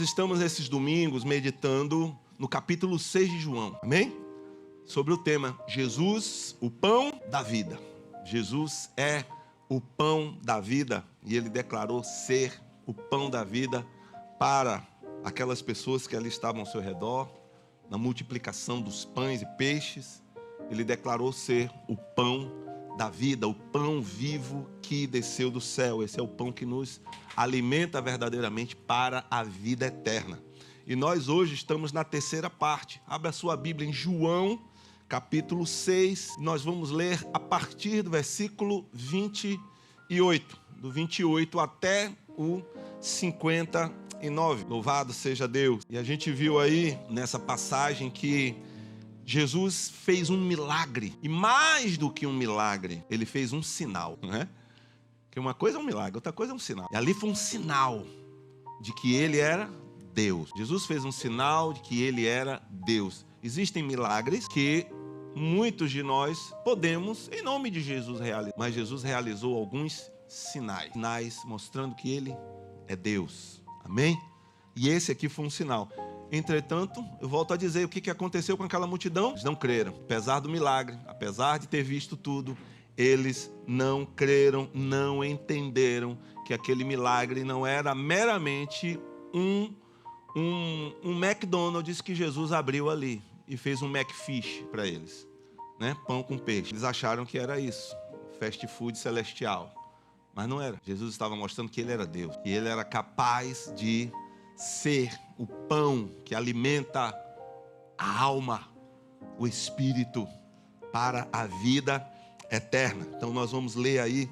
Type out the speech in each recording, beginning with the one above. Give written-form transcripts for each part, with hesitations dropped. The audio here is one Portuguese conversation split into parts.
nós estamos nesses domingos meditando no capítulo 6 de João, amém? Sobre o tema Jesus, o pão da vida. Jesus é o pão da vida e ele declarou ser o pão da vida para aquelas pessoas que ali estavam ao seu redor, na multiplicação dos pães e peixes. Ele declarou ser o pão da vida, o pão vivo que desceu do céu. Esse é o pão que nos alimenta verdadeiramente para a vida eterna. E nós hoje estamos na terceira parte. Abra a sua Bíblia em João, capítulo 6. Nós vamos ler a partir do versículo 28. Do 28 até o 59. Louvado seja Deus. E a gente viu aí nessa passagem que Jesus fez um milagre. E mais do que um milagre, ele fez um sinal, né? Porque uma coisa é um milagre, outra coisa é um sinal. E ali foi um sinal de que ele era Deus. Jesus fez um sinal de que ele era Deus. Existem milagres que muitos de nós podemos, em nome de Jesus, realizar. Mas Jesus realizou alguns sinais. Sinais mostrando que ele é Deus. Amém? E esse aqui foi um sinal. Entretanto, eu volto a dizer, o que aconteceu com aquela multidão? Eles não creram. Apesar do milagre, apesar de ter visto tudo, eles não creram, não entenderam que aquele milagre não era meramente um McDonald's que Jesus abriu ali e fez um McFish para eles, né? Pão com peixe. Eles acharam que era isso, fast food celestial. Mas não era. Jesus estava mostrando que ele era Deus, que ele era capaz de ser o pão que alimenta a alma, o espírito, para a vida eterna. Então nós vamos ler aí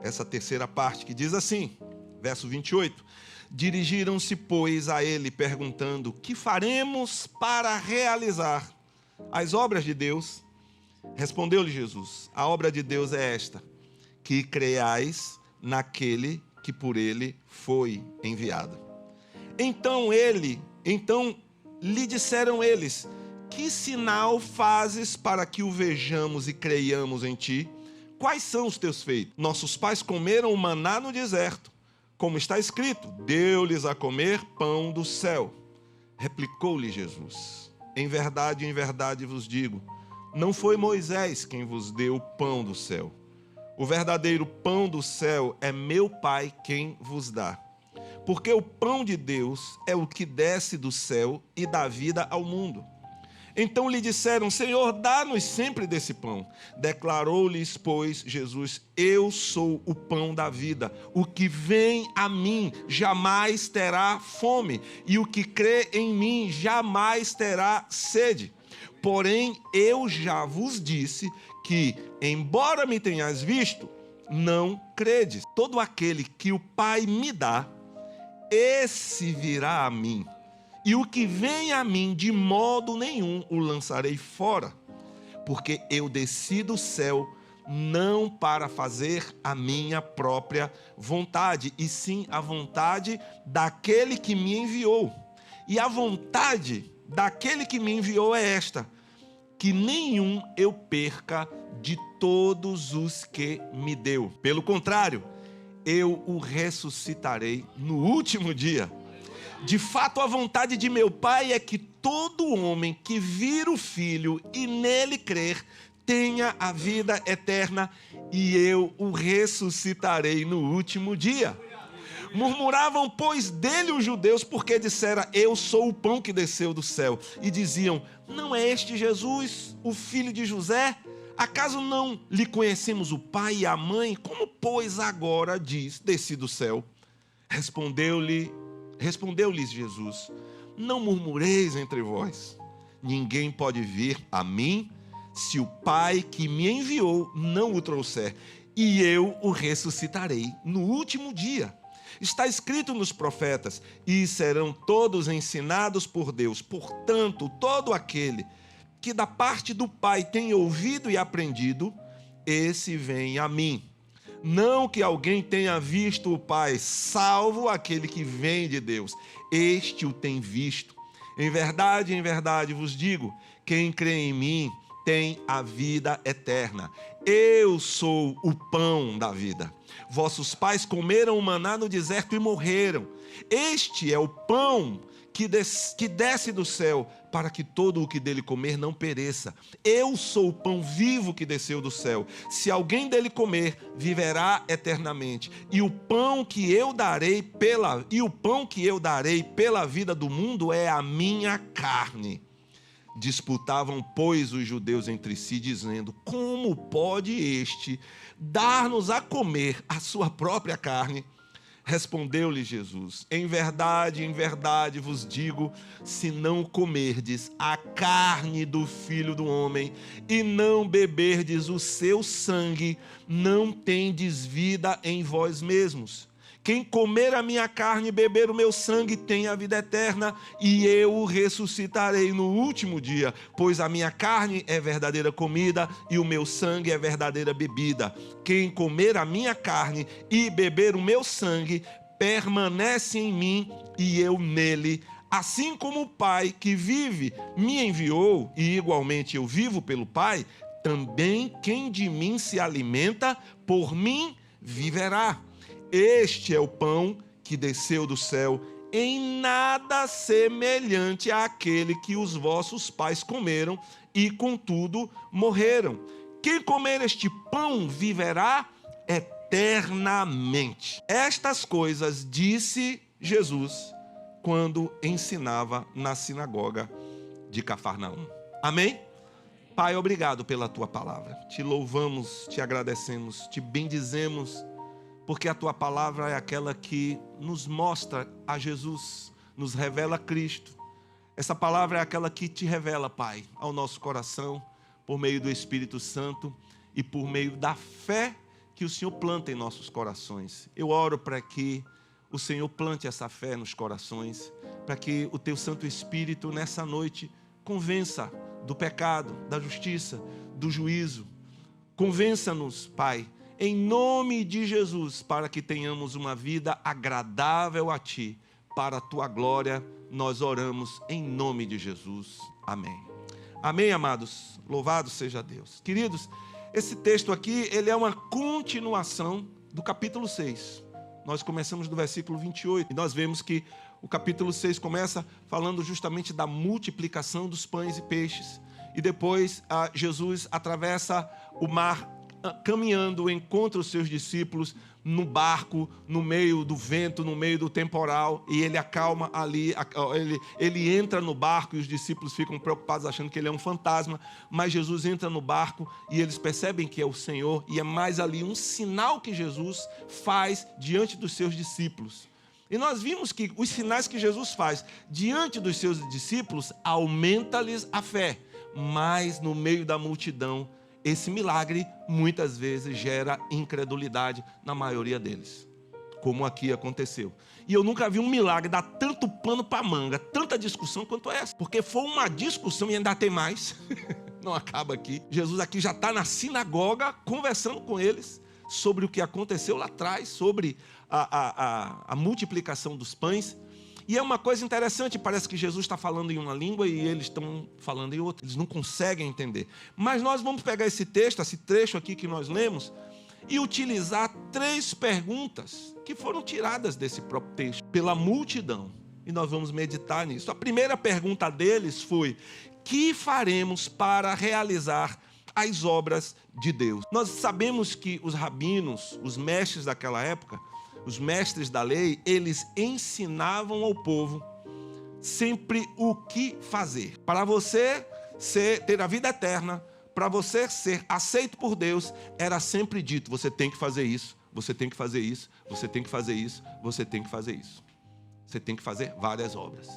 essa terceira parte que diz assim, verso 28. Dirigiram-se, pois, a ele perguntando: que faremos para realizar as obras de Deus? Respondeu-lhe Jesus: a obra de Deus é esta, que creais naquele que por ele foi enviado. Então lhe disseram eles: que sinal fazes para que o vejamos e creiamos em ti? Quais são os teus feitos? Nossos pais comeram o maná no deserto, como está escrito: deu-lhes a comer pão do céu. Replicou-lhe Jesus: em verdade vos digo, não foi Moisés quem vos deu o pão do céu. O verdadeiro pão do céu é meu Pai quem vos dá. Porque o pão de Deus é o que desce do céu e dá vida ao mundo. Então lhe disseram: Senhor, dá-nos sempre desse pão. Declarou-lhes, pois, Jesus: eu sou o pão da vida. O que vem a mim jamais terá fome, e o que crê em mim jamais terá sede. Porém, eu já vos disse que, embora me tenhas visto, não credes. Todo aquele que o Pai me dá, esse virá a mim, e o que vem a mim, de modo nenhum o lançarei fora, porque eu desci do céu não para fazer a minha própria vontade, e sim a vontade daquele que me enviou. E a vontade daquele que me enviou é esta: que nenhum eu perca de todos os que me deu. Pelo contrário, eu o ressuscitarei no último dia. De fato, a vontade de meu Pai é que todo homem que vir o Filho e nele crer tenha a vida eterna, e eu o ressuscitarei no último dia. Murmuravam, pois, dele os judeus, porque dissera: eu sou o pão que desceu do céu. E diziam: não é este Jesus, o filho de José? Acaso não lhe conhecemos o pai e a mãe? Como, pois, agora diz: desci do céu? Respondeu-lhes Jesus: não murmureis entre vós. Ninguém pode vir a mim se o Pai que me enviou não o trouxer, e eu o ressuscitarei no último dia. Está escrito nos profetas: e serão todos ensinados por Deus. Portanto, todo aquele que da parte do Pai tem ouvido e aprendido, esse vem a mim. Não que alguém tenha visto o Pai, salvo aquele que vem de Deus. Este o tem visto. Em verdade vos digo, quem crê em mim tem a vida eterna. Eu sou o pão da vida. Vossos pais comeram o maná no deserto e morreram. Este é o pão que desce do céu, para que todo o que dele comer não pereça. Eu sou o pão vivo que desceu do céu. Se alguém dele comer, viverá eternamente. E o pão que eu darei pela vida do mundo é a minha carne. Disputavam, pois, os judeus entre si, dizendo: como pode este dar-nos a comer a sua própria carne? Respondeu-lhe Jesus: em verdade vos digo, se não comerdes a carne do Filho do Homem e não beberdes o seu sangue, não tendes vida em vós mesmos. Quem comer a minha carne e beber o meu sangue tem a vida eterna, e eu o ressuscitarei no último dia, pois a minha carne é verdadeira comida e o meu sangue é verdadeira bebida. Quem comer a minha carne e beber o meu sangue permanece em mim e eu nele. Assim como o Pai que vive me enviou, e igualmente eu vivo pelo Pai, também quem de mim se alimenta, por mim viverá. Este é o pão que desceu do céu, em nada semelhante àquele que os vossos pais comeram e contudo morreram. Quem comer este pão viverá eternamente. Estas coisas disse Jesus quando ensinava na sinagoga de Cafarnaum. Amém? Pai, obrigado pela tua palavra. Te louvamos, te agradecemos, te bendizemos, porque a tua palavra é aquela que nos mostra a Jesus, nos revela Cristo. Essa palavra é aquela que te revela, Pai, ao nosso coração, por meio do Espírito Santo e por meio da fé que o Senhor planta em nossos corações. Eu oro para que o Senhor plante essa fé nos corações, para que o teu Santo Espírito nessa noite convença do pecado, da justiça, do juízo. Convença-nos, Pai, em nome de Jesus, para que tenhamos uma vida agradável a Ti, para a Tua glória, nós oramos em nome de Jesus. Amém. Amém, amados. Louvado seja Deus. Queridos, esse texto aqui, ele é uma continuação do capítulo 6. Nós começamos do versículo 28, e nós vemos que o capítulo 6 começa falando justamente da multiplicação dos pães e peixes. E depois Jesus atravessa o mar, caminhando, encontra os seus discípulos no barco, no meio do vento, no meio do temporal, e ele acalma ali, ele entra no barco e os discípulos ficam preocupados achando que ele é um fantasma, mas Jesus entra no barco e eles percebem que é o Senhor, e é mais ali um sinal que Jesus faz diante dos seus discípulos. E nós vimos que os sinais que Jesus faz diante dos seus discípulos aumenta-lhes a fé, mas no meio da multidão esse milagre muitas vezes gera incredulidade na maioria deles, como aqui aconteceu. E eu nunca vi um milagre dar tanto pano para manga, tanta discussão quanto essa, porque foi uma discussão e ainda tem mais, não acaba aqui. Jesus aqui já está na sinagoga conversando com eles sobre o que aconteceu lá atrás, sobre a multiplicação dos pães. E é uma coisa interessante, parece que Jesus está falando em uma língua e eles estão falando em outra. Eles não conseguem entender. Mas nós vamos pegar esse texto, esse trecho aqui que nós lemos, e utilizar 3 perguntas que foram tiradas desse próprio texto, pela multidão. E nós vamos meditar nisso. A primeira pergunta deles foi: que faremos para realizar as obras de Deus? Nós sabemos que os rabinos, os mestres daquela época, os mestres da lei, eles ensinavam ao povo sempre o que fazer. Para você ter a vida eterna, para você ser aceito por Deus, era sempre dito: você tem que fazer isso, você tem que fazer isso, você tem que fazer isso, você tem que fazer isso. Você tem que fazer várias obras,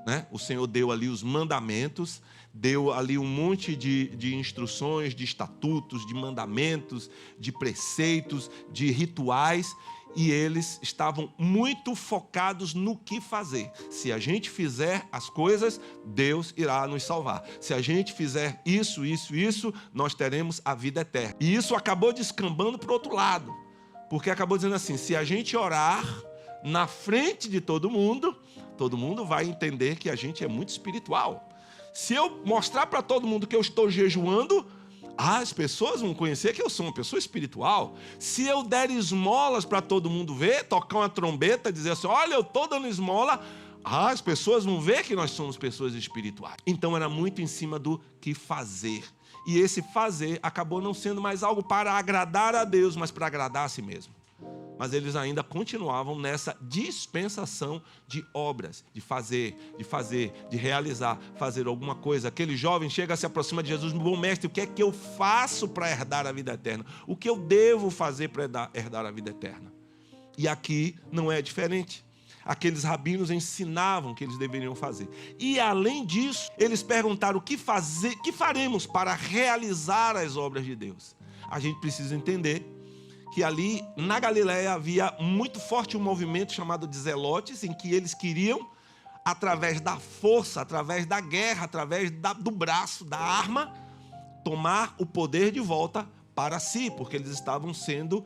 né? O Senhor deu ali os mandamentos, deu ali um monte de instruções, de estatutos, de mandamentos, de preceitos, de rituais, e eles estavam muito focados no que fazer. Se a gente fizer as coisas, Deus irá nos salvar. Se a gente fizer isso, nós teremos a vida eterna. E isso acabou descambando para o outro lado, porque acabou dizendo assim: se a gente orar na frente de todo mundo vai entender que a gente é muito espiritual. Se eu mostrar para todo mundo que eu estou jejuando, as pessoas vão conhecer que eu sou uma pessoa espiritual. Se eu der esmolas para todo mundo ver, tocar uma trombeta, dizer assim, olha, eu estou dando esmola, as pessoas vão ver que nós somos pessoas espirituais. Então era muito em cima do que fazer. E esse fazer acabou não sendo mais algo para agradar a Deus, mas para agradar a si mesmo. Mas eles ainda continuavam nessa dispensação de obras, de fazer, de realizar, fazer alguma coisa. Aquele jovem chega, se aproxima de Jesus, bom mestre, o que é que eu faço para herdar a vida eterna? O que eu devo fazer para herdar a vida eterna? E aqui não é diferente. Aqueles rabinos ensinavam o que eles deveriam fazer. E além disso, eles perguntaram o que faremos para realizar as obras de Deus. A gente precisa entender que ali na Galileia havia muito forte um movimento chamado de zelotes, em que eles queriam, através da força, através da guerra, através do braço, da arma, tomar o poder de volta para si, porque eles estavam sendo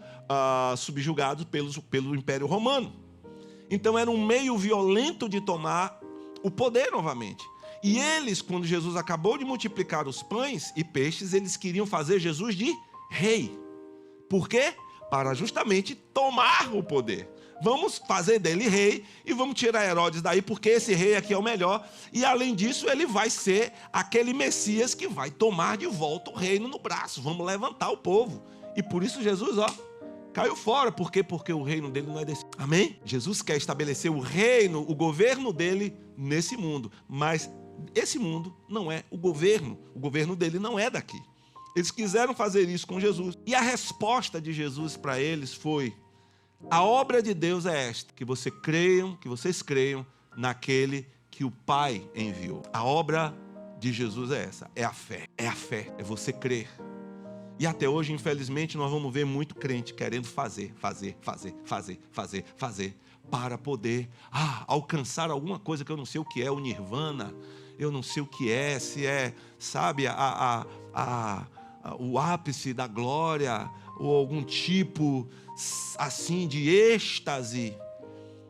subjugados pelo Império Romano. Então era um meio violento de tomar o poder novamente. E eles, quando Jesus acabou de multiplicar os pães e peixes, eles queriam fazer Jesus de rei. Por quê? Para justamente tomar o poder. Vamos fazer dele rei e vamos tirar Herodes daí, porque esse rei aqui é o melhor. E além disso, ele vai ser aquele Messias que vai tomar de volta o reino no braço. Vamos levantar o povo. E por isso Jesus, caiu fora. Por quê? Porque o reino dele não é desse. Amém? Jesus quer estabelecer o reino, o governo dele nesse mundo. Mas esse mundo não é o governo. O governo dele não é daqui. Eles quiseram fazer isso com Jesus. E a resposta de Jesus para eles foi: a obra de Deus é esta, que vocês creiam naquele que o Pai enviou. A obra de Jesus é essa, é a fé, é você crer. E até hoje, infelizmente, nós vamos ver muito crente querendo fazer, para poder alcançar alguma coisa que eu não sei o que é, o nirvana, eu não sei o que é, se é, sabe, o ápice da glória, ou algum tipo assim de êxtase.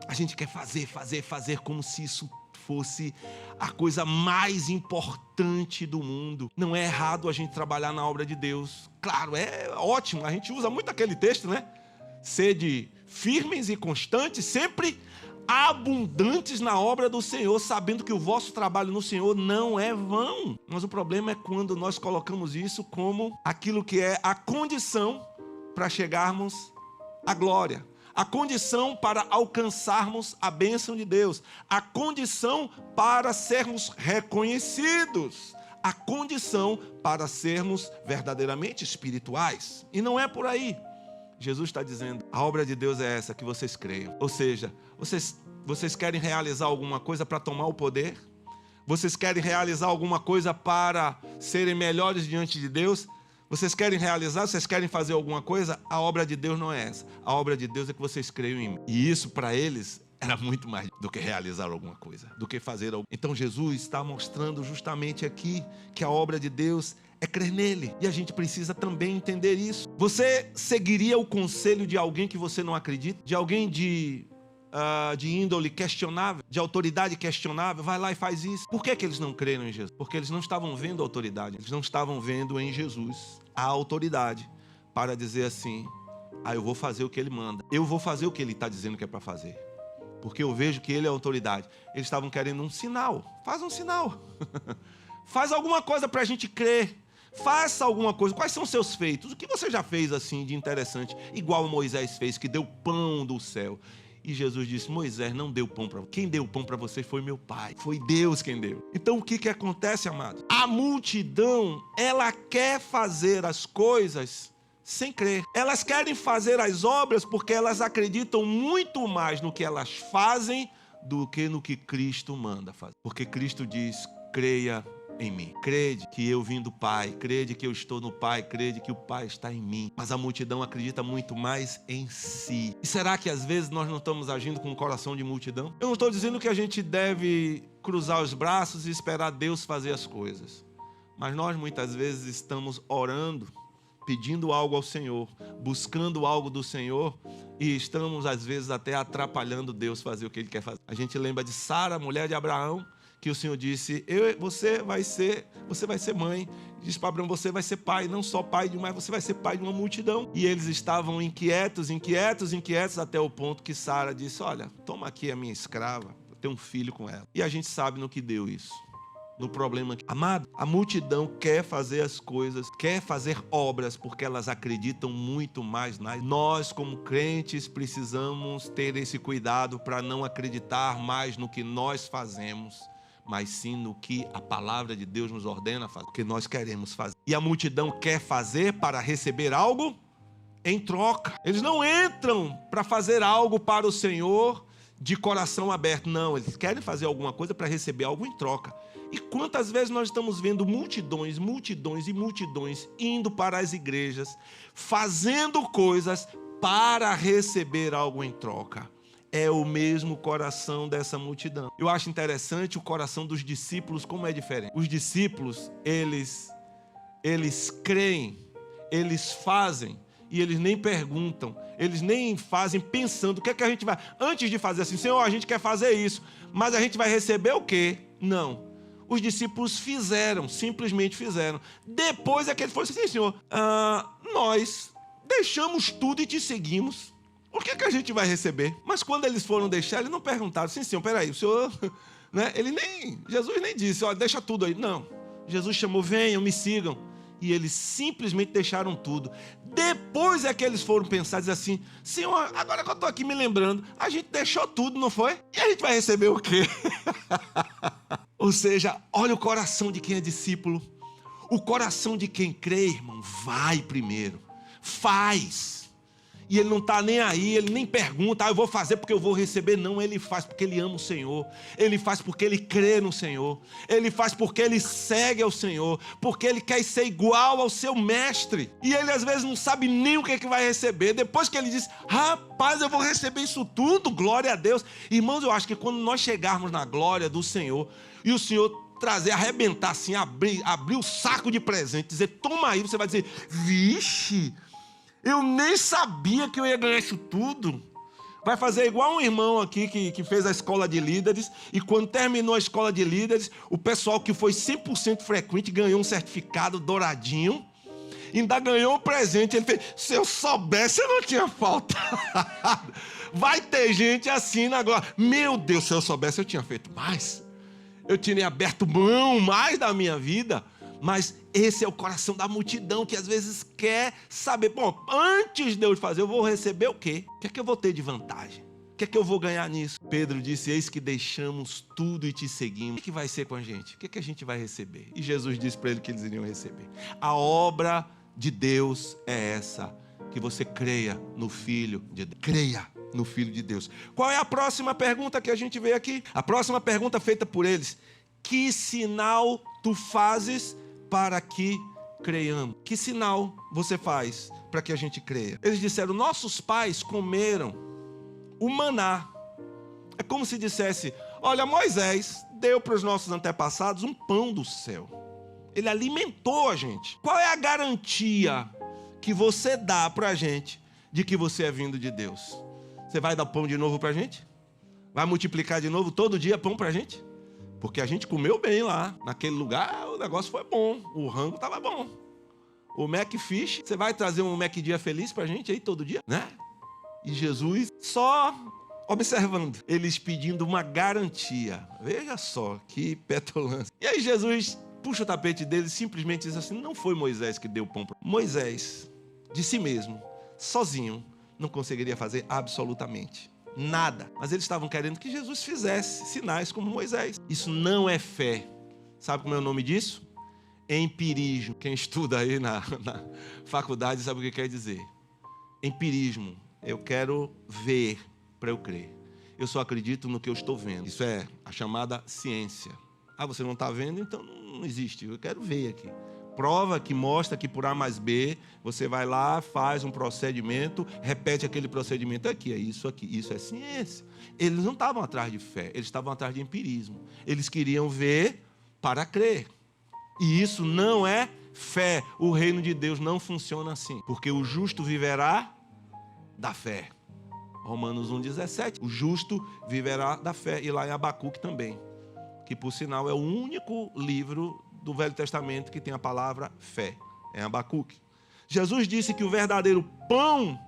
A gente quer fazer como se isso fosse a coisa mais importante do mundo. Não é errado a gente trabalhar na obra de Deus. Claro, é ótimo, a gente usa muito aquele texto, né? Sede firmes e constantes, sempre abundantes na obra do Senhor, sabendo que o vosso trabalho no Senhor não é vão. Mas o problema é quando nós colocamos isso como aquilo que é a condição para chegarmos à glória, a condição para alcançarmos a bênção de Deus, a condição para sermos reconhecidos, a condição para sermos verdadeiramente espirituais. E não é por aí. Jesus está dizendo, a obra de Deus é essa, que vocês creiam. Ou seja, vocês querem realizar alguma coisa para tomar o poder? Vocês querem realizar alguma coisa para serem melhores diante de Deus? Vocês querem fazer alguma coisa? A obra de Deus não é essa. A obra de Deus é que vocês creiam em mim. E isso para eles era muito mais do que realizar alguma coisa, do que fazer algo. Então Jesus está mostrando justamente aqui que a obra de Deus é crer nele. E a gente precisa também entender isso. Você seguiria o conselho de alguém que você não acredita? De alguém de índole questionável, de autoridade questionável? Vai lá e faz isso. Por que eles não creram em Jesus? Porque eles não estavam vendo a autoridade. Eles não estavam vendo em Jesus a autoridade para dizer assim, eu vou fazer o que ele manda. Eu vou fazer o que ele está dizendo que é para fazer. Porque eu vejo que ele é a autoridade. Eles estavam querendo um sinal. Faz um sinal. Faz alguma coisa para a gente crer. Faça alguma coisa. Quais são os seus feitos? O que você já fez assim de interessante? Igual Moisés fez, que deu pão do céu. E Jesus disse, Moisés não deu pão para você. Quem deu pão para você foi meu pai. Foi Deus quem deu. Então o que acontece, amado? A multidão, ela quer fazer as coisas sem crer. Elas querem fazer as obras porque elas acreditam muito mais no que elas fazem do que no que Cristo manda fazer. Porque Cristo diz, creia em mim. Crede que eu vim do Pai, crede que eu estou no Pai, crede que o Pai está em mim. Mas a multidão acredita muito mais em si. E será que às vezes nós não estamos agindo com um coração de multidão? Eu não estou dizendo que a gente deve cruzar os braços e esperar Deus fazer as coisas. Mas nós muitas vezes estamos orando, pedindo algo ao Senhor, buscando algo do Senhor, e estamos às vezes até atrapalhando Deus fazer o que Ele quer fazer. A gente lembra de Sara, mulher de Abraão, que o Senhor disse, você vai ser mãe. Disse para Abraão, você vai ser pai, não só pai de uma, você vai ser pai de uma multidão. E eles estavam inquietos, até o ponto que Sara disse, olha, toma aqui a minha escrava, eu tenho um filho com ela. E a gente sabe no que deu isso. No problema. Amado, a multidão quer fazer as coisas, quer fazer obras, porque elas acreditam muito mais nas. Nós, como crentes, precisamos ter esse cuidado para não acreditar mais no que nós fazemos, mas sim no que a palavra de Deus nos ordena fazer, o que nós queremos fazer. E a multidão quer fazer para receber algo em troca. Eles não entram para fazer algo para o Senhor de coração aberto. Não, eles querem fazer alguma coisa para receber algo em troca. E quantas vezes nós estamos vendo multidões indo para as igrejas, fazendo coisas para receber algo em troca. É o mesmo coração dessa multidão. Eu acho interessante o coração dos discípulos, como é diferente. Os discípulos, eles creem, eles fazem, e eles nem perguntam, eles nem fazem pensando o que é que a gente vai... Antes de fazer assim, Senhor, a gente quer fazer isso, mas a gente vai receber o quê? Não. Os discípulos fizeram, simplesmente fizeram. Depois é que eles foram assim, Senhor, nós deixamos tudo e te seguimos. O que é que a gente vai receber? Mas quando eles foram deixar, eles não perguntaram, sim, Senhor, peraí, o Senhor... Né? Jesus nem disse, ó, deixa tudo aí. Não, Jesus chamou, venham, me sigam. E eles simplesmente deixaram tudo. Depois é que eles foram pensar, dizer assim, Senhor, agora que eu estou aqui me lembrando, a gente deixou tudo, não foi? E a gente vai receber o quê? Ou seja, olha o coração de quem é discípulo. O coração de quem crê, irmão, vai primeiro. Faz. E ele não está nem aí, ele nem pergunta, eu vou fazer porque eu vou receber. Não, ele faz porque ele ama o Senhor. Ele faz porque ele crê no Senhor. Ele faz porque ele segue ao Senhor. Porque ele quer ser igual ao seu mestre. E ele às vezes não sabe nem o que é que vai receber. Depois que ele diz, rapaz, eu vou receber isso tudo, glória a Deus. Irmãos, eu acho que quando nós chegarmos na glória do Senhor, e o Senhor trazer, arrebentar assim, abrir o saco de presente, dizer, toma aí, você vai dizer, vixe, eu nem sabia que eu ia ganhar isso tudo. Vai fazer igual um irmão aqui que fez a escola de líderes, e quando terminou a escola de líderes, o pessoal que foi 100% frequente ganhou um certificado douradinho, ainda ganhou um presente. Ele fez, se eu soubesse, eu não tinha faltado. Vai ter gente assim na glória. Meu Deus, se eu soubesse, eu tinha feito mais. Eu tinha aberto mão mais da minha vida. Mas esse é o coração da multidão que às vezes quer saber, bom, antes de eu fazer, eu vou receber o quê? O que é que eu vou ter de vantagem? O que é que eu vou ganhar nisso? Pedro disse, eis que deixamos tudo e te seguimos. O que vai ser com a gente? O que é que a gente vai receber? E Jesus disse para ele que eles iriam receber. A obra de Deus é essa, que você creia no Filho de Deus. Creia no Filho de Deus. Qual é a próxima pergunta que a gente vê aqui? A próxima pergunta feita por eles. Que sinal tu fazes para que creiamos? Que sinal você faz para que a gente creia? Eles disseram, nossos pais comeram o maná. É como se dissesse, olha, Moisés deu para os nossos antepassados um pão do céu. Ele alimentou a gente. Qual é a garantia que você dá para a gente de que você é vindo de Deus? Você vai dar pão de novo para a gente? Vai multiplicar de novo todo dia pão para a gente? Porque a gente comeu bem lá. Naquele lugar o negócio foi bom. O rango estava bom. O Macfish, você vai trazer um Mac dia feliz pra gente aí todo dia, né? E Jesus só observando. Eles pedindo uma garantia. Veja só que petulância. E aí Jesus puxa o tapete deles e simplesmente diz assim, não foi Moisés que deu o pão para Moisés, de si mesmo, sozinho, não conseguiria fazer absolutamente nada. Mas eles estavam querendo que Jesus fizesse sinais como Moisés. Isso não é fé. Sabe como é o nome disso? Empirismo. Quem estuda aí na faculdade sabe o que quer dizer. Empirismo. Eu quero ver para eu crer. Eu só acredito no que eu estou vendo. Isso é a chamada ciência. Você não está vendo? Então não existe. Eu quero ver aqui. Prova que mostra que por A mais B, você vai lá, faz um procedimento, repete aquele procedimento aqui, isso é ciência. Eles não estavam atrás de fé, eles estavam atrás de empirismo. Eles queriam ver para crer. E isso não é fé. O reino de Deus não funciona assim. Porque o justo viverá da fé. Romanos 1,17. O justo viverá da fé. E lá em Abacuque também. que por sinal é o único livro do Velho Testamento que tem a palavra fé, é Abacuque. Jesus disse que o verdadeiro pão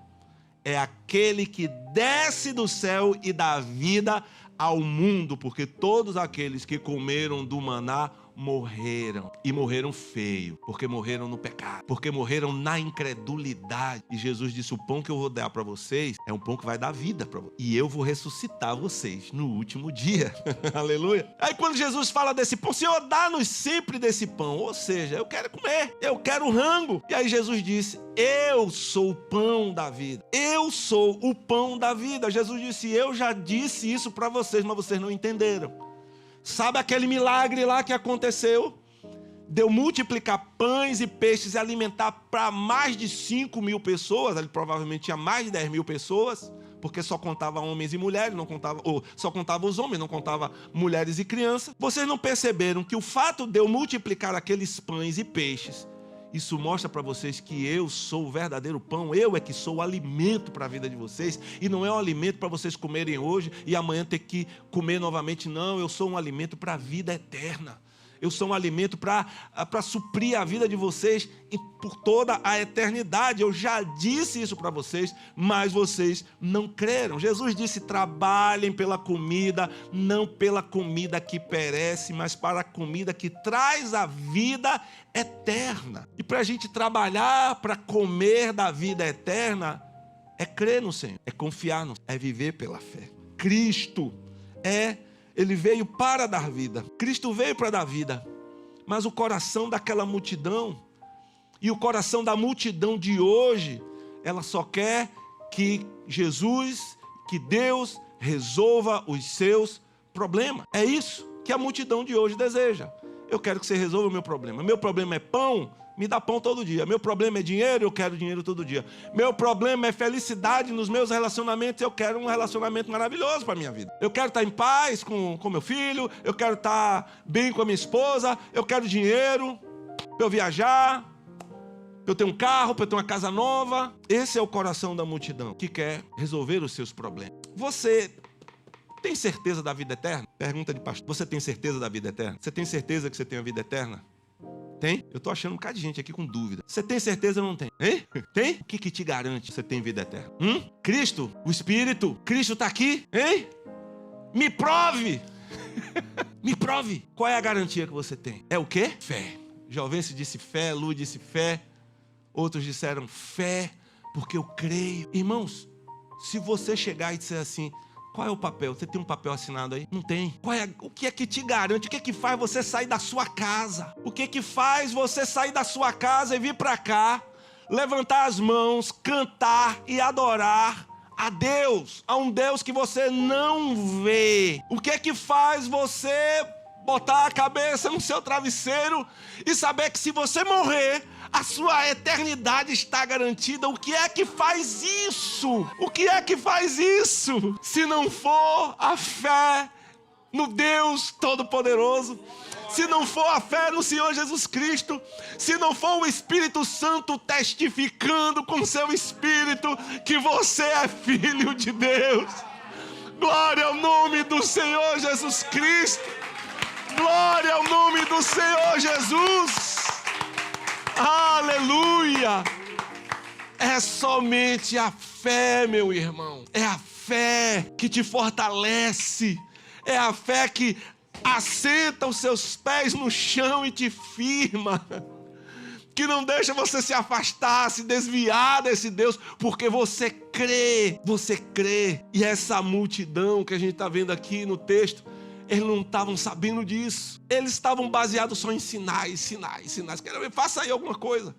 é aquele que desce do céu e dá vida ao mundo, porque todos aqueles que comeram do maná morreram, e morreram feio, porque morreram no pecado, porque morreram na incredulidade. E Jesus disse: o pão que eu vou dar para vocês é um pão que vai dar vida para vocês, e eu vou ressuscitar vocês no último dia. Aleluia. Aí quando Jesus fala desse pão, Senhor, dá-nos sempre desse pão, ou seja, eu quero comer, eu quero rango. E aí Jesus disse: eu sou o pão da vida, eu sou o pão da vida. Jesus disse: eu já disse isso para vocês, mas vocês não entenderam. Sabe aquele milagre lá que aconteceu? Deu multiplicar pães e peixes e alimentar para mais de 5.000 pessoas. Ele provavelmente tinha mais de 10.000 pessoas, porque só contava homens e mulheres, não contava, ou só contava os homens, não contava mulheres e crianças. Vocês não perceberam que o fato de eu multiplicar aqueles pães e peixes, isso mostra para vocês que eu sou o verdadeiro pão, eu é que sou o alimento para a vida de vocês, e não é um alimento para vocês comerem hoje e amanhã ter que comer novamente, não, eu sou um alimento para a vida eterna. Eu sou um alimento para suprir a vida de vocês por toda a eternidade. Eu já disse isso para vocês, mas vocês não creram. Jesus disse: trabalhem pela comida, não pela comida que perece, mas para a comida que traz a vida eterna. E para a gente trabalhar para comer da vida eterna, é crer no Senhor, é confiar no Senhor, é viver pela fé. Cristo Ele veio para dar vida. Cristo veio para dar vida. Mas o coração daquela multidão e o coração da multidão de hoje, ela só quer que Jesus, que Deus resolva os seus problemas. É isso que a multidão de hoje deseja. Eu quero que você resolva o meu problema. Meu problema é pão? Me dá pão todo dia. Meu problema é dinheiro? Eu quero dinheiro todo dia. Meu problema é felicidade nos meus relacionamentos? Eu quero um relacionamento maravilhoso para a minha vida. Eu quero estar em paz com meu filho. Eu quero estar bem com a minha esposa. Eu quero dinheiro para eu viajar, para eu ter um carro, para eu ter uma casa nova. Esse é o coração da multidão que quer resolver os seus problemas. Você tem certeza da vida eterna? Pergunta de pastor. Você tem certeza da vida eterna? Você tem certeza que você tem a vida eterna? Tem? Eu tô achando um bocado de gente aqui com dúvida. Você tem certeza ou não tem? Hein? Tem? O que te garante que você tem vida eterna? Cristo? O Espírito? Cristo tá aqui? Hein? Me prove! Me prove! Qual é a garantia que você tem? É o quê? Fé. Jovense disse fé, Lu disse fé. Outros disseram fé, porque eu creio. Irmãos, se você chegar e disser assim: qual é o papel? Você tem um papel assinado aí? Não tem. O que é que te garante? O que é que faz você sair da sua casa? O que é que faz você sair da sua casa e vir para cá, levantar as mãos, cantar e adorar a Deus, a um Deus que você não vê? O que é que faz você botar a cabeça no seu travesseiro e saber que se você morrer, a sua eternidade está garantida? O que é que faz isso? O que é que faz isso? Se não for a fé no Deus Todo-Poderoso, se não for a fé no Senhor Jesus Cristo, se não for o Espírito Santo testificando com seu Espírito que você é filho de Deus. Glória ao nome do Senhor Jesus Cristo. Glória ao nome do Senhor Jesus. Aleluia! É somente a fé, meu irmão. É a fé que te fortalece. É a fé que assenta os seus pés no chão e te firma. Que não deixa você se afastar, se desviar desse Deus, porque você crê. Você crê. E essa multidão que a gente está vendo aqui no texto, eles não estavam sabendo disso. Eles estavam baseados só em sinais. Quero ver, faça aí alguma coisa.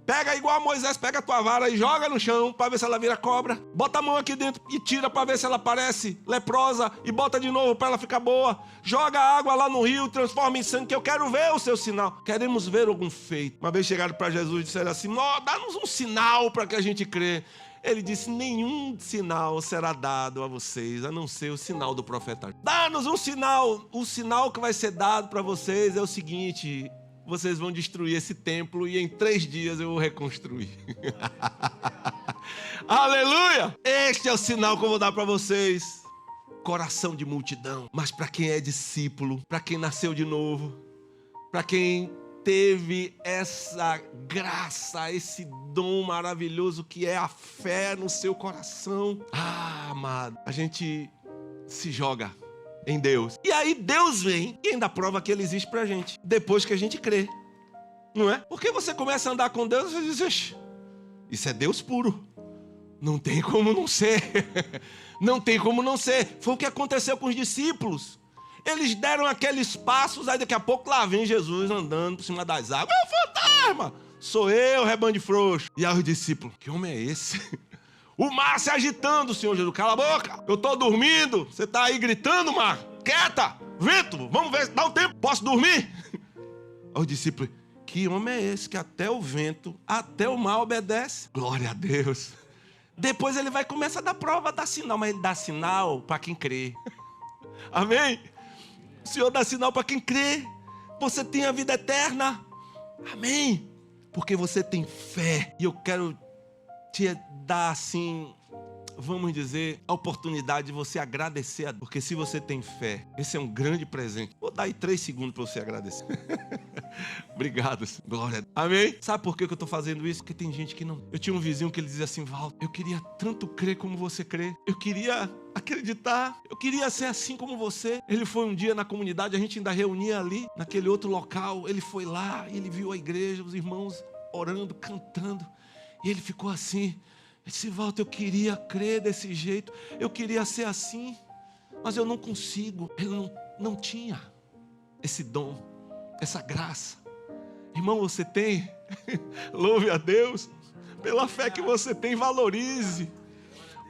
Pega igual a Moisés, pega a tua vara e joga no chão para ver se ela vira cobra. Bota a mão aqui dentro e tira para ver se ela parece leprosa e bota de novo para ela ficar boa. Joga água lá no rio, transforma em sangue, que eu quero ver o seu sinal. Queremos ver algum feito. Uma vez chegaram para Jesus e disseram assim: dá-nos um sinal para que a gente crê. Ele disse: nenhum sinal será dado a vocês, a não ser o sinal do profeta. Dá-nos um sinal. O sinal que vai ser dado para vocês é o seguinte: vocês vão destruir esse templo e em 3 dias eu vou reconstruir. Aleluia! Este é o sinal que eu vou dar para vocês. coração de multidão. Mas para quem é discípulo, para quem nasceu de novo, para quem teve essa graça, esse dom maravilhoso que é a fé no seu coração, amado, a gente se joga em Deus. E aí Deus vem e ainda prova que Ele existe pra gente, depois que a gente crê. Não é? Porque você começa a andar com Deus e você diz, isso é Deus puro. Não tem como não ser. Não tem como não ser. Foi o que aconteceu com os discípulos. Eles deram aqueles passos, aí daqui a pouco lá vem Jesus andando por cima das águas. É o fantasma! Sou eu, rebanho de frouxo. E aí os discípulos, que homem é esse? O mar se agitando, Senhor Jesus. Cala a boca, eu estou dormindo. Você está aí gritando, mar. Quieta, vento, vamos ver, dá um tempo, posso dormir? Aí os discípulos, que homem é esse que até o vento, até o mar obedece? Glória a Deus. Depois ele vai começar a dar prova, dar sinal, mas ele dá sinal para quem crê. Amém? O Senhor dá sinal para quem crê. Você tem a vida eterna. Amém? Porque você tem fé. E eu quero te dar assim, vamos dizer, a oportunidade de você agradecer a Deus. Porque se você tem fé, esse é um grande presente. Vou dar aí 3 segundos para você agradecer. Obrigado, glória a Deus. Amém? Sabe por que eu estou fazendo isso? Porque tem gente que não. Eu tinha um vizinho que ele dizia assim, Walter, eu queria tanto crer como você crê. Eu queria acreditar. Eu queria ser assim como você. Ele foi um dia na comunidade, a gente ainda reunia ali, naquele outro local. Ele foi lá, ele viu a igreja, os irmãos orando, cantando. E ele ficou assim. Ele disse, Walter, eu queria crer desse jeito. Eu queria ser assim. Mas eu não consigo. Ele não tinha esse dom, essa graça. Irmão, você tem? Louve a Deus. Pela fé que você tem, valorize.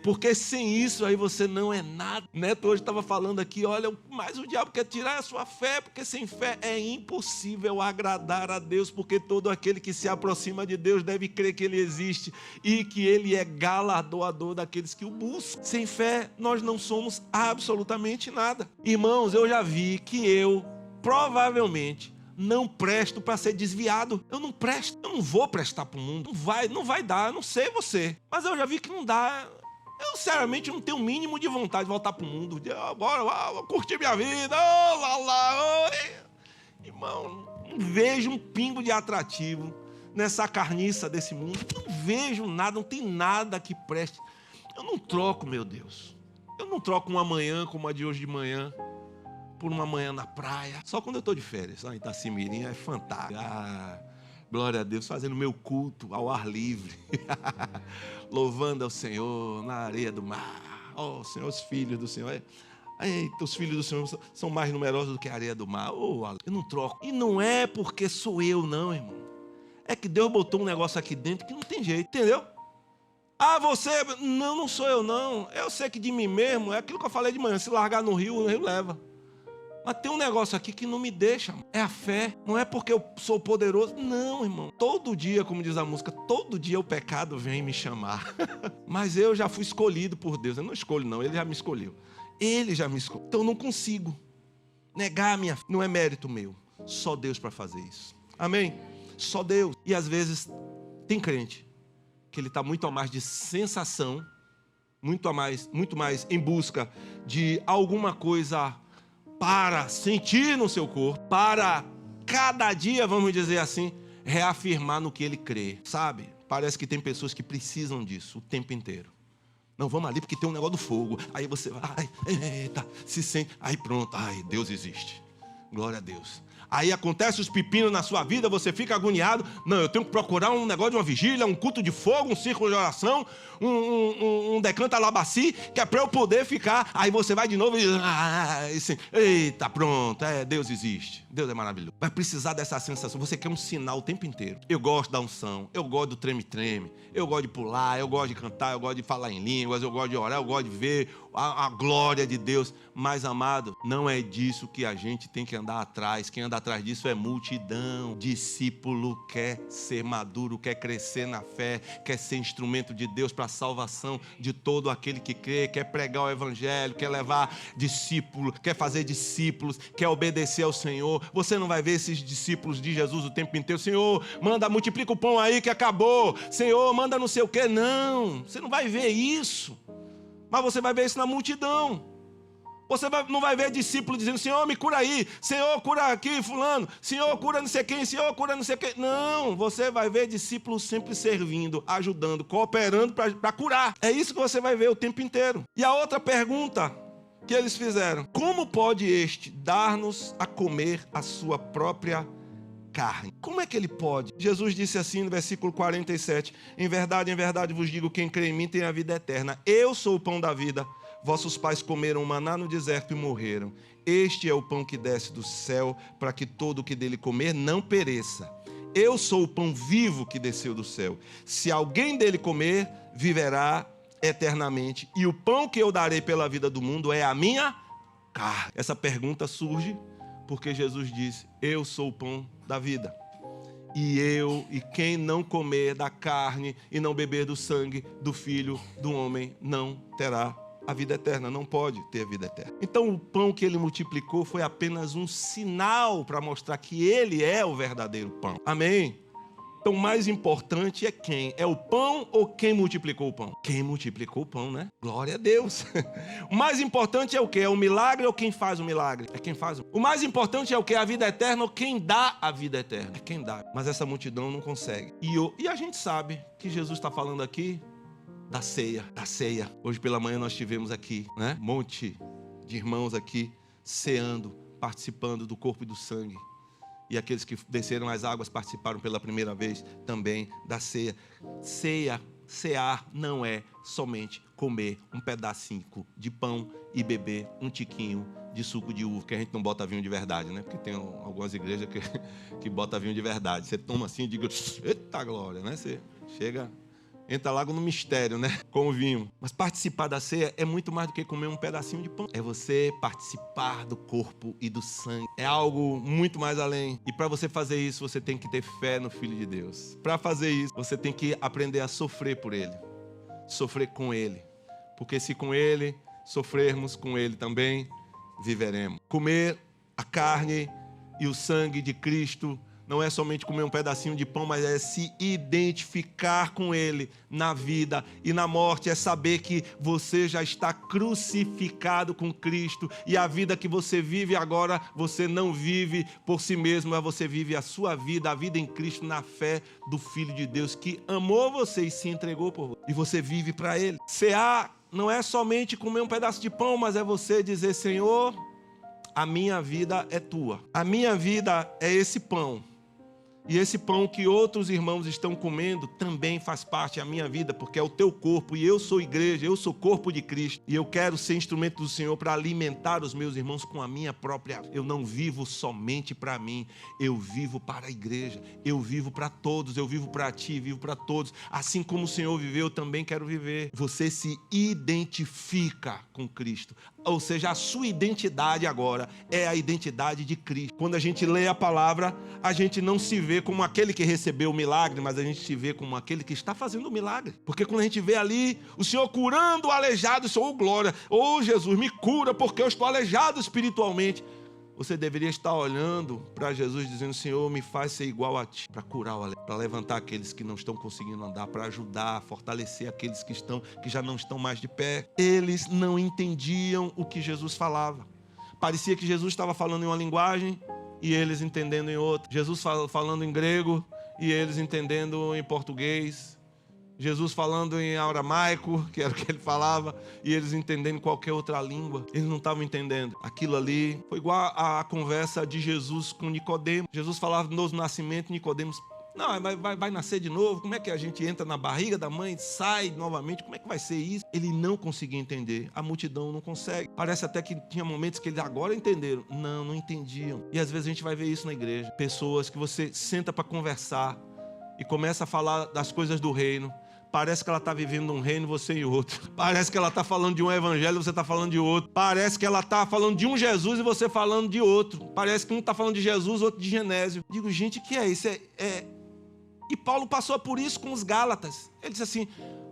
Porque sem isso aí você não é nada. Neto hoje estava falando aqui, olha, mas o diabo quer tirar a sua fé, porque sem fé é impossível agradar a Deus, porque todo aquele que se aproxima de Deus deve crer que Ele existe e que Ele é galardoador daqueles que o buscam. Sem fé nós não somos absolutamente nada. Irmãos, eu já vi que eu provavelmente não presto para ser desviado. Eu não presto, eu não vou prestar para o mundo. Não vai dar, eu não sei você. Mas eu já vi que não dá. Eu, sinceramente, não tenho o mínimo de vontade de voltar para o mundo. Agora, vou curtir minha vida. Irmão, não vejo um pingo de atrativo nessa carniça desse mundo. Não vejo nada, não tem nada que preste. Eu não troco, meu Deus. Eu não troco uma manhã como a de hoje de manhã por uma manhã na praia. Só quando eu estou de férias. Em Itacimirim é fantástico. Glória a Deus, fazendo meu culto ao ar livre. Louvando ao Senhor na areia do mar. Oh, Senhor, os filhos do Senhor. Eita, os filhos do Senhor são mais numerosos do que a areia do mar. Oh, eu não troco. E não é porque sou eu, não, irmão. É que Deus botou um negócio aqui dentro que não tem jeito, entendeu? Você... Não sou eu, não. Eu sei que de mim mesmo, é aquilo que eu falei de manhã. Se largar no rio, o rio leva. Mas tem um negócio aqui que não me deixa. É a fé. Não é porque eu sou poderoso. Não, irmão. Todo dia, como diz a música, todo dia o pecado vem me chamar. Mas eu já fui escolhido por Deus. Eu não escolho, não. Ele já me escolheu. Ele já me escolheu. Então eu não consigo negar a minha fé. Não é mérito meu. Só Deus para fazer isso. Amém? Só Deus. E às vezes tem crente que ele está muito a mais de sensação, muito mais em busca de alguma coisa para sentir no seu corpo, para cada dia, vamos dizer assim, reafirmar no que ele crê, sabe? Parece que tem pessoas que precisam disso o tempo inteiro. Não, vamos ali porque tem um negócio do fogo. Aí você vai, eita, se sente, aí pronto, Deus existe. Glória a Deus. Aí acontece os pepinos na sua vida, você fica agoniado. Não, eu tenho que procurar um negócio de uma vigília, um culto de fogo, um círculo de oração, um decanta labaci, que é para eu poder ficar. Aí você vai de novo e assim, eita, pronto, Deus existe. Deus é maravilhoso. Vai precisar dessa sensação. Você quer um sinal o tempo inteiro. Eu gosto da unção, eu gosto do treme-treme, eu gosto de pular, eu gosto de cantar, eu gosto de falar em línguas, eu gosto de orar, eu gosto de ver a glória de Deus. Mas, amado, não é disso que a gente tem que andar atrás. Quem anda atrás disso é multidão. Discípulo quer ser maduro, quer crescer na fé, quer ser instrumento de Deus para a salvação de todo aquele que crê, quer pregar o evangelho, quer levar discípulo, quer fazer discípulos, quer obedecer ao Senhor. Você não vai ver esses discípulos de Jesus o tempo inteiro. Senhor, manda, multiplica o pão aí que acabou. Senhor, manda não sei o quê. Não, você não vai ver isso. Mas você vai ver isso na multidão. Você não vai ver discípulo dizendo, Senhor, me cura aí, Senhor, cura aqui, fulano, Senhor, cura não sei quem, Senhor, cura não sei quem. Não, você vai ver discípulos sempre servindo, ajudando, cooperando para curar. É isso que você vai ver o tempo inteiro. E a outra pergunta que eles fizeram, como pode este dar-nos a comer a sua própria carne? Como é que ele pode? Jesus disse assim no versículo 47, em verdade vos digo, quem crê em mim tem a vida eterna. Eu sou o pão da vida. Vossos pais comeram maná no deserto e morreram. Este é o pão que desce do céu, para que todo o que dele comer não pereça. Eu sou o pão vivo que desceu do céu. Se alguém dele comer, viverá eternamente. E o pão que eu darei pela vida do mundo é a minha carne. Essa pergunta surge porque Jesus disse, eu sou o pão da vida. E quem não comer da carne e não beber do sangue do Filho do Homem não terá a vida eterna, não pode ter a vida eterna. Então o pão que ele multiplicou foi apenas um sinal para mostrar que ele é o verdadeiro pão. Amém? Então o mais importante é quem? É o pão ou quem multiplicou o pão? Quem multiplicou o pão, né? Glória a Deus. O mais importante é o quê? É o milagre ou quem faz o milagre? É quem faz. O mais importante é o quê? A vida eterna ou quem dá a vida eterna? É quem dá. Mas essa multidão não consegue. E a gente sabe que Jesus está falando aqui da ceia. Hoje pela manhã nós tivemos aqui, né? Um monte de irmãos aqui ceando, participando do corpo e do sangue. E aqueles que desceram as águas participaram pela primeira vez também da ceia. Cear não é somente comer um pedacinho de pão e beber um tiquinho de suco de uva, que a gente não bota vinho de verdade, né? Porque tem algumas igrejas que bota vinho de verdade. Você toma assim e diga, eita glória, né? Você chega... Entra logo no mistério, né? Com o vinho. Mas participar da ceia é muito mais do que comer um pedacinho de pão. É você participar do corpo e do sangue. É algo muito mais além. E para você fazer isso, você tem que ter fé no Filho de Deus. Para fazer isso, você tem que aprender a sofrer por Ele. Sofrer com Ele. Porque se com Ele sofrermos, com Ele também viveremos. Comer a carne e o sangue de Cristo não é somente comer um pedacinho de pão, mas é se identificar com Ele na vida e na morte. É saber que você já está crucificado com Cristo e a vida que você vive agora, você não vive por si mesmo, mas você vive a sua vida, a vida em Cristo, na fé do Filho de Deus que amou você e se entregou por você. E você vive para Ele. Cear não é somente comer um pedaço de pão, mas é você dizer, Senhor, a minha vida é tua. A minha vida é esse pão. E esse pão que outros irmãos estão comendo também faz parte da minha vida, porque é o teu corpo e eu sou igreja, eu sou corpo de Cristo. E eu quero ser instrumento do Senhor para alimentar os meus irmãos com a minha própria. Eu não vivo somente para mim, eu vivo para a igreja, eu vivo para todos, eu vivo para ti, vivo para todos. Assim como o Senhor viveu, eu também quero viver. Você se identifica com Cristo. Ou seja, a sua identidade agora é a identidade de Cristo. Quando a gente lê a palavra, a gente não se vê como aquele que recebeu o milagre, mas a gente se vê como aquele que está fazendo o milagre. Porque quando a gente vê ali o Senhor curando o aleijado, Senhor, glória, Jesus, me cura porque eu estou aleijado espiritualmente. Você deveria estar olhando para Jesus dizendo, Senhor, me faz ser igual a ti, para curar o aleijado, para levantar aqueles que não estão conseguindo andar, para ajudar, fortalecer aqueles que já não estão mais de pé. Eles não entendiam o que Jesus falava. Parecia que Jesus estava falando em uma linguagem e eles entendendo em outra. Jesus falando em grego e eles entendendo em português. Jesus falando em aramaico, que era o que ele falava, e eles entendendo qualquer outra língua. Eles não estavam entendendo. Aquilo ali foi igual a conversa de Jesus com Nicodemo. Jesus falava do novo nascimento, Nicodemos, não, vai nascer de novo? Como é que a gente entra na barriga da mãe, sai novamente? Como é que vai ser isso? Ele não conseguia entender. A multidão não consegue. Parece até que tinha momentos que eles agora entenderam. Não entendiam. E às vezes a gente vai ver isso na igreja. Pessoas que você senta para conversar e começa a falar das coisas do reino. Parece que ela está vivendo um reino, você em outro. Parece que ela está falando de um evangelho, você está falando de outro. Parece que ela está falando de um Jesus e você falando de outro. Parece que um está falando de Jesus, outro de Genésio. Digo, gente, o que é isso? E Paulo passou por isso com os Gálatas. Ele disse assim,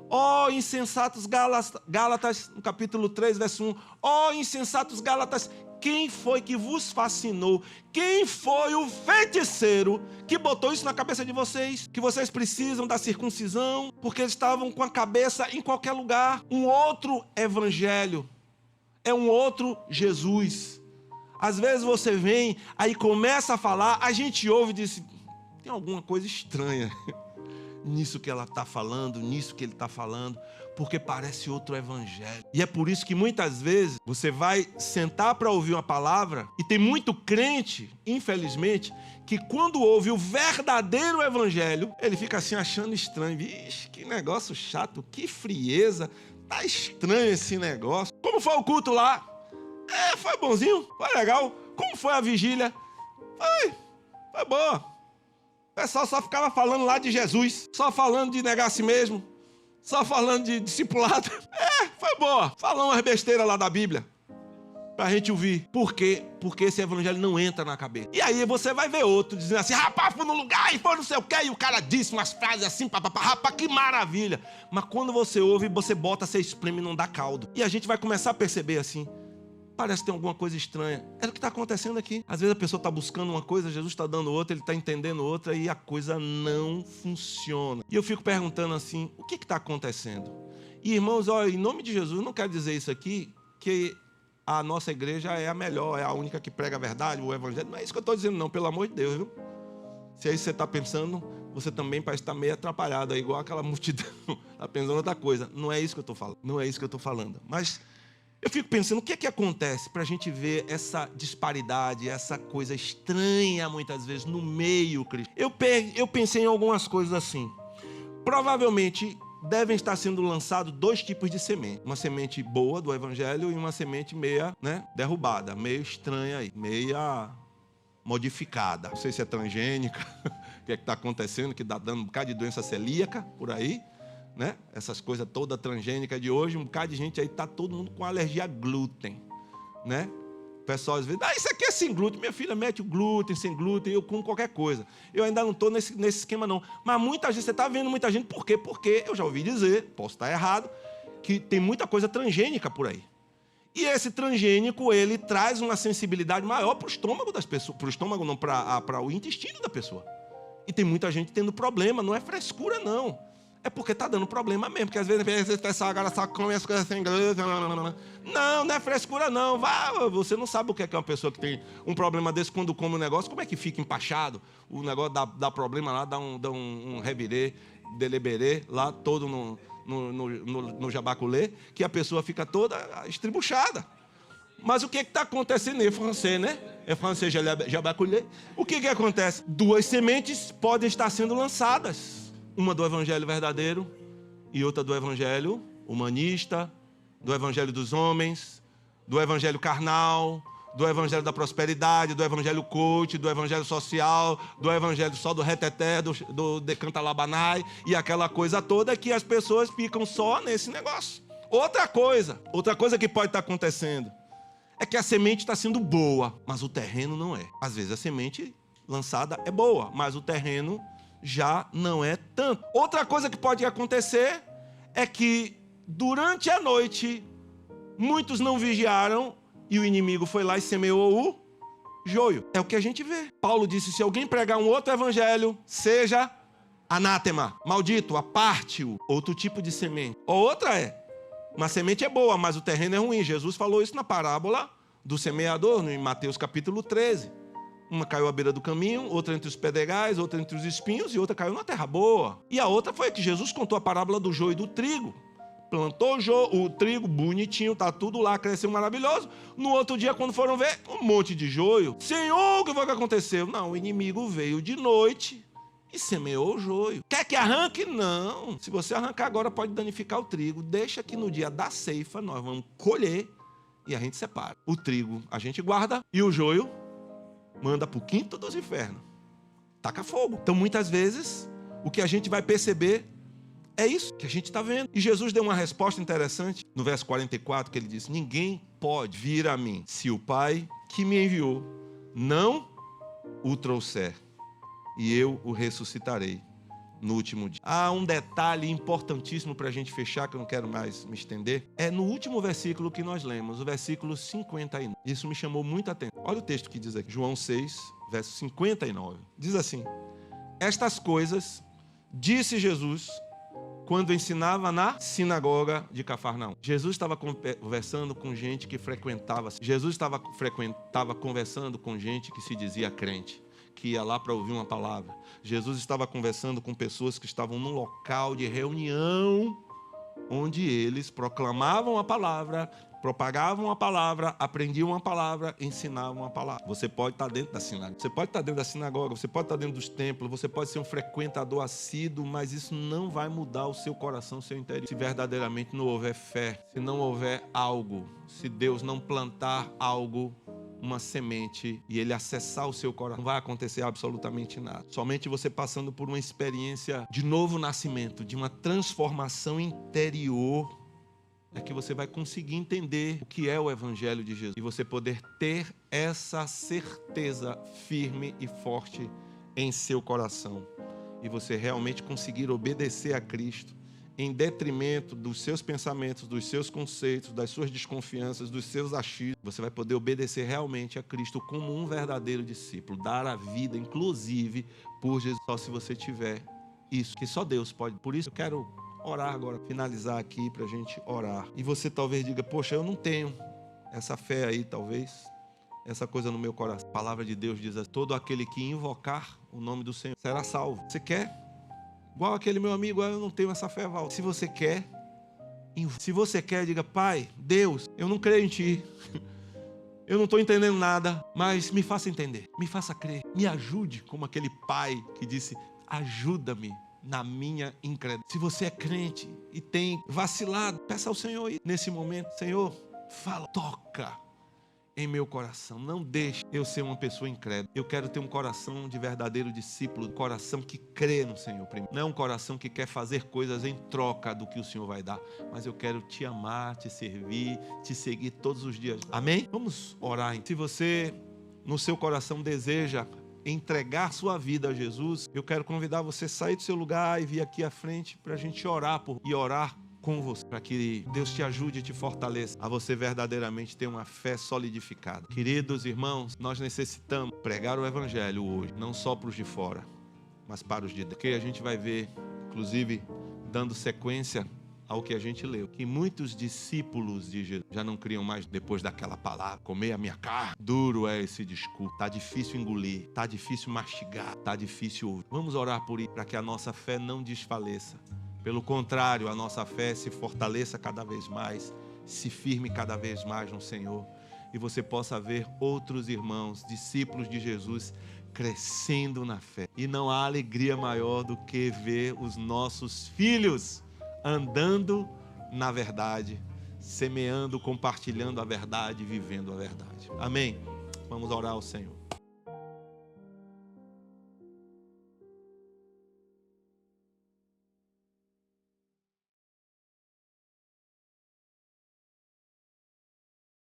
ó insensatos Gálatas, no capítulo 3, verso 1. Ó insensatos Gálatas, quem foi que vos fascinou? Quem foi o feiticeiro que botou isso na cabeça de vocês? Que vocês precisam da circuncisão, porque eles estavam com a cabeça em qualquer lugar. Um outro evangelho É um outro Jesus. Às vezes você vem, aí começa a falar, a gente ouve e diz, tem alguma coisa estranha nisso que ela está falando, nisso que ele está falando, porque parece outro evangelho. E é por isso que muitas vezes você vai sentar para ouvir uma palavra, e tem muito crente, infelizmente, que quando ouve o verdadeiro evangelho, ele fica assim achando estranho. Vixe, que negócio chato, que frieza, tá estranho esse negócio. Como foi o culto lá? Foi bonzinho, foi legal. Como foi a vigília? Foi boa. O pessoal só ficava falando lá de Jesus, só falando de negar a si mesmo, só falando de discipulado. Foi boa. Falando umas besteiras lá da Bíblia, pra gente ouvir. Por quê? Porque esse evangelho não entra na cabeça. E aí você vai ver outro dizendo assim, rapaz, fui no lugar e foi não sei o quê, e o cara disse umas frases assim, papapá, rapaz, que maravilha. Mas quando você ouve, você bota, você espreme e não dá caldo. E a gente vai começar a perceber assim, parece que tem alguma coisa estranha. É o que está acontecendo aqui. Às vezes a pessoa está buscando uma coisa, Jesus está dando outra, ele está entendendo outra e a coisa não funciona. E eu fico perguntando assim, o que está acontecendo? E irmãos, olha, em nome de Jesus, eu não quero dizer isso aqui, que a nossa igreja é a melhor, é a única que prega a verdade, o evangelho. Não é isso que eu estou dizendo não, pelo amor de Deus, viu? Se é isso que você está pensando, você também parece estar meio atrapalhado, igual aquela multidão, está pensando outra coisa. Não é isso que eu estou falando, não é isso que eu estou falando. Mas eu fico pensando, o que é que acontece para a gente ver essa disparidade, essa coisa estranha, muitas vezes, no meio cristão? Eu pensei em algumas coisas assim. Provavelmente devem estar sendo lançados dois tipos de semente. Uma semente boa do evangelho e uma semente meia, derrubada, meio estranha aí, meia modificada. Não sei se é transgênica, o que é que está acontecendo, que está dando um bocado de doença celíaca por aí. Essas coisas todas transgênicas de hoje, um bocado de gente aí, está todo mundo com alergia a glúten, O pessoal às vezes, isso aqui é sem glúten, minha filha mete o glúten, sem glúten, eu como qualquer coisa. Eu ainda não estou nesse esquema não, mas muita gente, você está vendo muita gente, por quê? Porque eu já ouvi dizer, posso estar errado, que tem muita coisa transgênica por aí. E esse transgênico, ele traz uma sensibilidade maior para o estômago das pessoas, para o estômago não, para o intestino da pessoa. E tem muita gente tendo problema, não é frescura não. É porque está dando problema mesmo. Porque às vezes o pessoal agora só come as coisas sem glúten. Não é frescura não. Você não sabe o que é uma pessoa que tem um problema desse quando come um negócio. Como é que fica empachado? O negócio dá problema lá, dá um revirê, deleberê, lá todo no jabaculê, que a pessoa fica toda estribuchada. Mas o que está acontecendo em francês, É francês, jabaculê. O que acontece? Duas sementes podem estar sendo lançadas. Uma do evangelho verdadeiro e outra do evangelho humanista, do evangelho dos homens, do evangelho carnal, do evangelho da prosperidade, do evangelho coach, do evangelho social, do evangelho só do reteté, do decanta labanai e aquela coisa toda que as pessoas ficam só nesse negócio. Outra coisa que pode estar acontecendo é que a semente está sendo boa, mas o terreno não é. Às vezes a semente lançada é boa, mas o terreno já não é tanto. Outra coisa que pode acontecer é que durante a noite muitos não vigiaram e o inimigo foi lá e semeou o joio. É o que a gente vê. Paulo disse, se alguém pregar um outro evangelho, seja anátema, maldito, aparte-o. Outro tipo de semente. Outra uma semente é boa, mas o terreno é ruim. Jesus falou isso na parábola do semeador, em Mateus capítulo 13. Uma caiu à beira do caminho, outra entre os pedregais, outra entre os espinhos e outra caiu na terra boa. E a outra foi que Jesus contou a parábola do joio e do trigo. Plantou o trigo bonitinho, tá tudo lá, cresceu maravilhoso. No outro dia, quando foram ver, um monte de joio. Senhor, o que foi que aconteceu? Não, o inimigo veio de noite e semeou o joio. Quer que arranque? Não. Se você arrancar agora, pode danificar o trigo. Deixa que no dia da ceifa nós vamos colher e a gente separa. O trigo a gente guarda e o joio manda para o quinto dos infernos. Taca fogo. Então, muitas vezes, o que a gente vai perceber é isso que a gente está vendo. E Jesus deu uma resposta interessante no verso 44, que ele disse, ninguém pode vir a mim se o Pai que me enviou não o trouxer, e eu o ressuscitarei no último dia. Há um detalhe importantíssimo para a gente fechar, que eu não quero mais me estender. É no último versículo que nós lemos, o versículo 59. Isso me chamou muita atenção. Olha o texto que diz aqui, João 6, verso 59. Diz assim, estas coisas disse Jesus quando ensinava na sinagoga de Cafarnaum. Jesus estava conversando com gente que frequentava. Jesus estava conversando com gente que se dizia crente, que ia lá para ouvir uma palavra. Jesus estava conversando com pessoas que estavam num local de reunião, onde eles proclamavam a palavra, propagavam a palavra, aprendiam a palavra, ensinavam a palavra. Você pode estar dentro da sinagoga, você pode estar dentro da sinagoga, você pode estar dentro dos templos, você pode ser um frequentador assíduo, mas isso não vai mudar o seu coração, o seu interior. Se verdadeiramente não houver fé, se não houver algo, se Deus não plantar algo, uma semente, e ele acessar o seu coração, não vai acontecer absolutamente nada. Somente você passando por uma experiência de novo nascimento, de uma transformação interior, é que você vai conseguir entender o que é o Evangelho de Jesus. E você poder ter essa certeza firme e forte em seu coração. E você realmente conseguir obedecer a Cristo em detrimento dos seus pensamentos, dos seus conceitos, das suas desconfianças, dos seus achismos. Você vai poder obedecer realmente a Cristo como um verdadeiro discípulo. Dar a vida, inclusive, por Jesus. Só se você tiver isso, que só Deus pode. Por isso eu quero orar agora, finalizar aqui para a gente orar. E você talvez diga, poxa, eu não tenho essa fé aí, talvez, essa coisa no meu coração. A palavra de Deus diz assim, todo aquele que invocar o nome do Senhor será salvo. Você quer? Igual aquele meu amigo, eu não tenho essa fé, Val. Se você quer, diga, Pai, Deus, eu não creio em Ti. Eu não estou entendendo nada, mas me faça entender, me faça crer. Me ajude, como aquele pai que disse, ajuda-me na minha incredulidade. Se você é crente e tem vacilado, peça ao Senhor aí, nesse momento, Senhor, fala, toca em meu coração, não deixe eu ser uma pessoa incrédula. Eu quero ter um coração de verdadeiro discípulo, um coração que crê no Senhor primeiro. Não é um coração que quer fazer coisas em troca do que o Senhor vai dar, mas eu quero te amar, te servir, te seguir todos os dias. Amém? Vamos orar. Se você no seu coração deseja entregar sua vida a Jesus, eu quero convidar você a sair do seu lugar e vir aqui à frente para a gente orar e orar com você, para que Deus te ajude e te fortaleça a você verdadeiramente ter uma fé solidificada. Queridos irmãos, nós necessitamos pregar o Evangelho hoje, não só para os de fora, mas para os de dentro. Porque a gente vai ver, inclusive, dando sequência ao que a gente leu, que muitos discípulos de Jesus já não criam mais depois daquela palavra, comer a minha carne. Duro é esse discurso, tá difícil engolir, tá difícil mastigar, tá difícil ouvir. Vamos orar por isso, para que a nossa fé não desfaleça. Pelo contrário, a nossa fé se fortaleça cada vez mais, se firme cada vez mais no Senhor, e você possa ver outros irmãos, discípulos de Jesus, crescendo na fé. E não há alegria maior do que ver os nossos filhos andando na verdade, semeando, compartilhando a verdade, vivendo a verdade. Amém? Vamos orar ao Senhor.